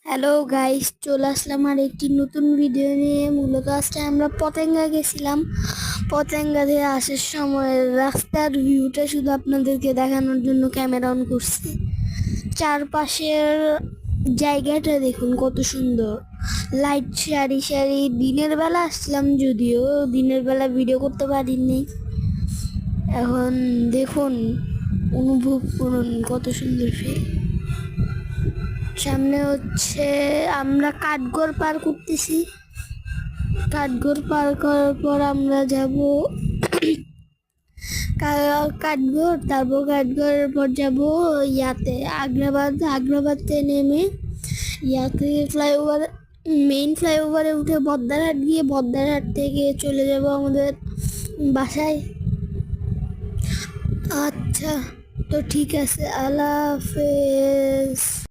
Hello guys, চলে আসলাম আর একটি নতুন ভিডিও নিয়ে। মূলত আজকে আমরা পতেঙ্গা গেছিলাম। পতেঙ্গা থেকে আসার সময় রাস্তার ভিউটা শুধু আপনাদেরকে দেখানোর জন্য ক্যামেরা অন করছি। চারপাশের জায়গাটা দেখুন কত সুন্দর, লাইট সারি সারি। দিনের বেলা আসলাম, যদিও দিনের বেলা ভিডিও করতে পারিনি। এখন দেখুন, অনুভব করুন কত সুন্দর ফিল। সামনে হচ্ছে আমরা কাঠগড় পার করতেছি। কাঠগড় পার করার পর আমরা যাব কাঠগড়, তারপর কাঠগড়ের পর যাব ইয়াতে আগ্রাবাদ। আগ্রাবাদে নেমে ইয়াতে ফ্লাইওভার, মেইন ফ্লাইওভারে উঠে বদ্দারহাট গিয়ে বদ্দারহাট থেকে চলে যাব আমাদের বাসায়। আচ্ছা, তো ঠিক আছে, আল্লাহ হাফেজ।